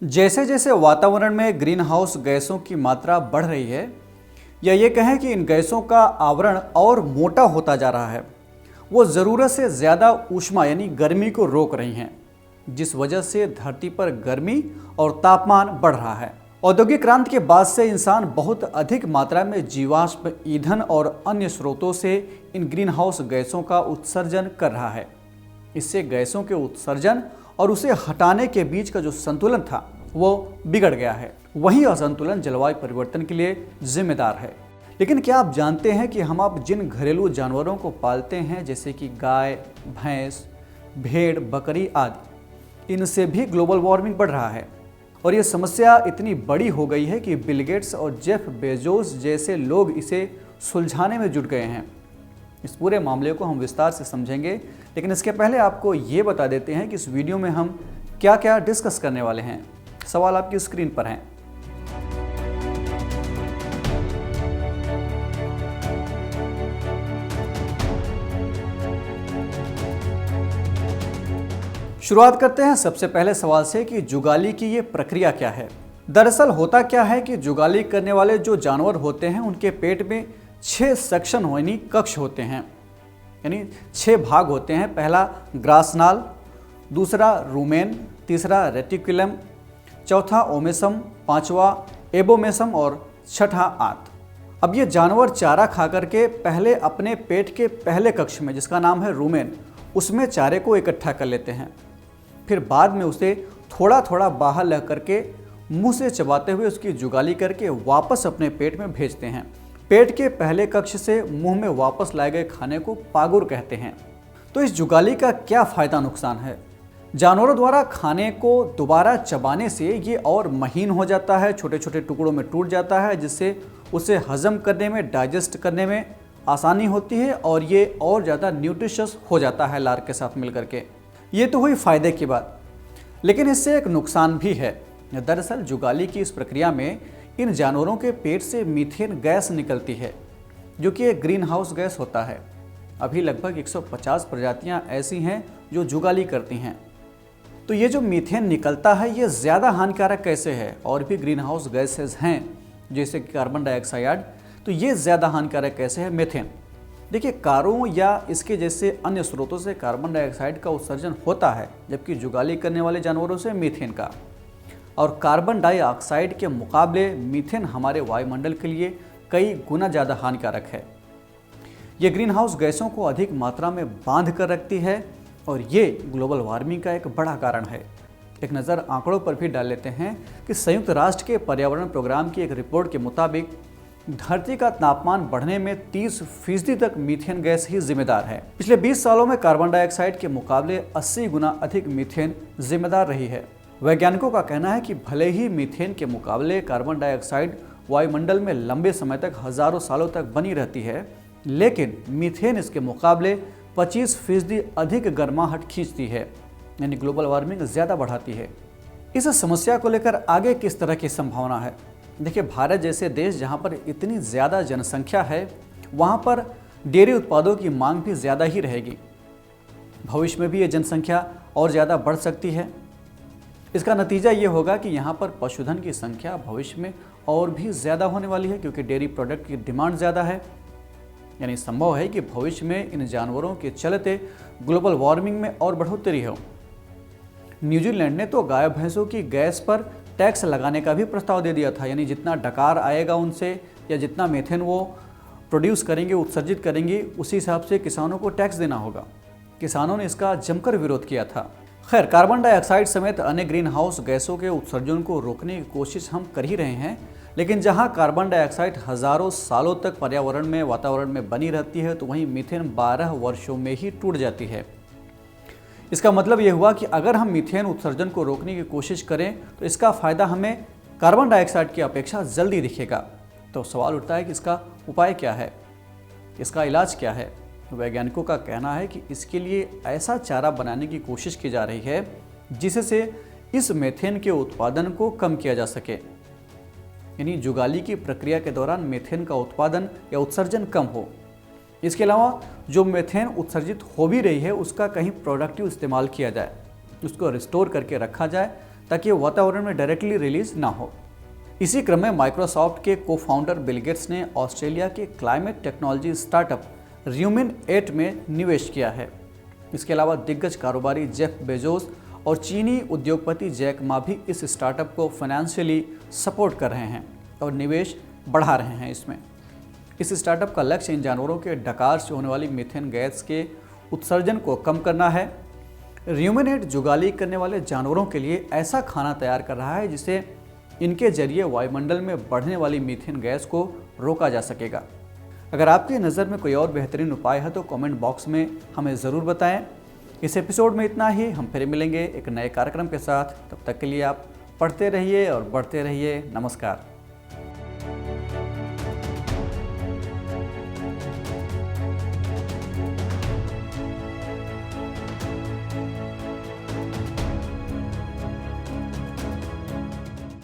जैसे जैसे वातावरण में ग्रीन हाउस गैसों की मात्रा बढ़ रही है या ये कहें कि इन गैसों का आवरण और मोटा होता जा रहा है, वो ज़रूरत से ज़्यादा ऊष्मा यानी गर्मी को रोक रही हैं, जिस वजह से धरती पर गर्मी और तापमान बढ़ रहा है। औद्योगिक क्रांति के बाद से इंसान बहुत अधिक मात्रा में जीवाश्म ईंधन और अन्य स्रोतों से इन ग्रीन हाउस गैसों का उत्सर्जन कर रहा है। इससे गैसों के उत्सर्जन और उसे हटाने के बीच का जो संतुलन था वो बिगड़ गया है। वही असंतुलन जलवायु परिवर्तन के लिए जिम्मेदार है। लेकिन क्या आप जानते हैं कि हम आप जिन घरेलू जानवरों को पालते हैं जैसे कि गाय, भैंस, भेड़, बकरी आदि, इनसे भी ग्लोबल वार्मिंग बढ़ रहा है। और ये समस्या इतनी बड़ी हो गई है कि बिल गेट्स और जेफ बेजोस जैसे लोग इसे सुलझाने में जुट गए हैं। इस पूरे मामले को हम विस्तार से समझेंगे, लेकिन इसके पहले आपको ये बता देते हैं कि इस वीडियो में हम क्या क्या डिस्कस करने वाले हैं। सवाल आपकी स्क्रीन पर हैं। शुरुआत करते हैं सबसे पहले सवाल से कि जुगाली की ये प्रक्रिया क्या है। दरअसल होता क्या है कि जुगाली करने वाले जो जानवर होते हैं उनके पेट में 6 सेक्शन यानी कक्ष होते हैं, यानी 6 भाग होते हैं। पहला ग्रासनाल, दूसरा रूमेन, तीसरा रेटिकुलम, चौथा ओमेसम, पांचवा एबोमेसम और छठा आंत। अब ये जानवर चारा खा करके पहले अपने पेट के पहले कक्ष में, जिसका नाम है रूमेन, उसमें चारे को इकट्ठा कर लेते हैं। फिर बाद में उसे थोड़ा थोड़ा बाहर ला करके मुंह से चबाते हुए उसकी जुगाली करके वापस अपने पेट में भेजते हैं। पेट के पहले कक्ष से मुंह में वापस लाए गए खाने को पागुर कहते हैं। तो इस जुगाली का क्या फ़ायदा नुकसान है? जानवरों द्वारा खाने को दोबारा चबाने से ये और महीन हो जाता है, छोटे छोटे टुकड़ों में टूट जाता है, जिससे उसे हजम करने में, डाइजेस्ट करने में आसानी होती है और ये और ज़्यादा न्यूट्रिशियस हो जाता है लार के साथ मिल करके। ये तो हुई फ़ायदे की बात, लेकिन इससे एक नुकसान भी है। दरअसल जुगाली की इस प्रक्रिया में इन जानवरों के पेट से मीथेन गैस निकलती है, जो कि एक ग्रीन हाउस गैस होता है। अभी लगभग 150 प्रजातियां ऐसी हैं जो जुगाली करती हैं। तो ये जो मीथेन निकलता है ये ज़्यादा हानिकारक कैसे है? और भी ग्रीन हाउस गैसेज हैं जैसे कि कार्बन डाइऑक्साइड, तो ये ज़्यादा हानिकारक कैसे है मेथेन? देखिए, कारों या इसके जैसे अन्य स्रोतों से कार्बन डाइऑक्साइड का उत्सर्जन होता है, जबकि जुगाली करने वाले जानवरों से मीथेन का। और कार्बन डाइऑक्साइड के मुकाबले मीथेन हमारे वायुमंडल के लिए कई गुना ज़्यादा हानिकारक है। ये ग्रीन हाउस गैसों को अधिक मात्रा में बांध कर रखती है और ये ग्लोबल वार्मिंग का एक बड़ा कारण है। एक नज़र आंकड़ों पर भी डाल लेते हैं कि संयुक्त राष्ट्र के पर्यावरण प्रोग्राम की एक रिपोर्ट के मुताबिक धरती का तापमान बढ़ने में 30% तक मीथेन गैस ही जिम्मेदार है। पिछले 20 सालों में कार्बन डाइऑक्साइड के मुकाबले 80 गुना अधिक मीथेन जिम्मेदार रही है। वैज्ञानिकों का कहना है कि भले ही मीथेन के मुकाबले कार्बन डाइऑक्साइड वायुमंडल में लंबे समय तक, हजारों सालों तक बनी रहती है, लेकिन मीथेन इसके मुकाबले 25% अधिक गर्माहट खींचती है, यानी ग्लोबल वार्मिंग ज़्यादा बढ़ाती है। इस समस्या को लेकर आगे किस तरह की संभावना है? देखिए, भारत जैसे देश जहाँ पर इतनी ज़्यादा जनसंख्या है, वहाँ पर डेयरी उत्पादों की मांग भी ज़्यादा ही रहेगी। भविष्य में भी ये जनसंख्या और ज़्यादा बढ़ सकती है। इसका नतीजा ये होगा कि यहाँ पर पशुधन की संख्या भविष्य में और भी ज़्यादा होने वाली है, क्योंकि डेयरी प्रोडक्ट की डिमांड ज़्यादा है। यानी संभव है कि भविष्य में इन जानवरों के चलते ग्लोबल वार्मिंग में और बढ़ोतरी हो। न्यूजीलैंड ने तो गाय भैंसों की गैस पर टैक्स लगाने का भी प्रस्ताव दे दिया था, यानी जितना डकार आएगा उनसे या जितना मीथेन वो प्रोड्यूस करेंगे, उत्सर्जित करेंगे, उसी हिसाब से किसानों को टैक्स देना होगा। किसानों ने इसका जमकर विरोध किया था। खैर, कार्बन डाइऑक्साइड समेत अन्य ग्रीन हाउस गैसों के उत्सर्जन को रोकने की कोशिश हम कर ही रहे हैं, लेकिन जहां कार्बन डाइऑक्साइड हजारों सालों तक पर्यावरण में, वातावरण में बनी रहती है, तो वहीं मीथेन 12 वर्षों में ही टूट जाती है। इसका मतलब ये हुआ कि अगर हम मीथेन उत्सर्जन को रोकने की कोशिश करें तो इसका फ़ायदा हमें कार्बन डाइऑक्साइड की अपेक्षा जल्दी दिखेगा। तो सवाल उठता है कि इसका उपाय क्या है, इसका इलाज क्या है? वैज्ञानिकों का कहना है कि इसके लिए ऐसा चारा बनाने की कोशिश की जा रही है जिससे इस मीथेन के उत्पादन को कम किया जा सके, यानी जुगाली की प्रक्रिया के दौरान मीथेन का उत्पादन या उत्सर्जन कम हो। इसके अलावा जो मीथेन उत्सर्जित हो भी रही है उसका कहीं प्रोडक्टिव इस्तेमाल किया जाए, उसको रिस्टोर करके रखा जाए, ताकि वो वातावरण में डायरेक्टली रिलीज ना हो। इसी क्रम में माइक्रोसॉफ्ट के को फाउंडर बिल गेट्स ने ऑस्ट्रेलिया के क्लाइमेट टेक्नोलॉजी स्टार्टअप र्यूमिन 8 में निवेश किया है। इसके अलावा दिग्गज कारोबारी जेफ बेजोस और चीनी उद्योगपति जैक मा भी इस स्टार्टअप को फाइनेंशियली सपोर्ट कर रहे हैं और निवेश बढ़ा रहे हैं इसमें। इस स्टार्टअप का लक्ष्य इन जानवरों के डकार से होने वाली मीथेन गैस के उत्सर्जन को कम करना है। र्यूमिन 8 जुगाली करने वाले जानवरों के लिए ऐसा खाना तैयार कर रहा है जिसे इनके जरिए वायुमंडल में बढ़ने वाली मीथेन गैस को रोका जा सकेगा। अगर आपकी नज़र में कोई और बेहतरीन उपाय है तो कमेंट बॉक्स में हमें ज़रूर बताएं। इस एपिसोड में इतना ही। हम फिर मिलेंगे एक नए कार्यक्रम के साथ। तब तक के लिए आप पढ़ते रहिए और बढ़ते रहिए। नमस्कार।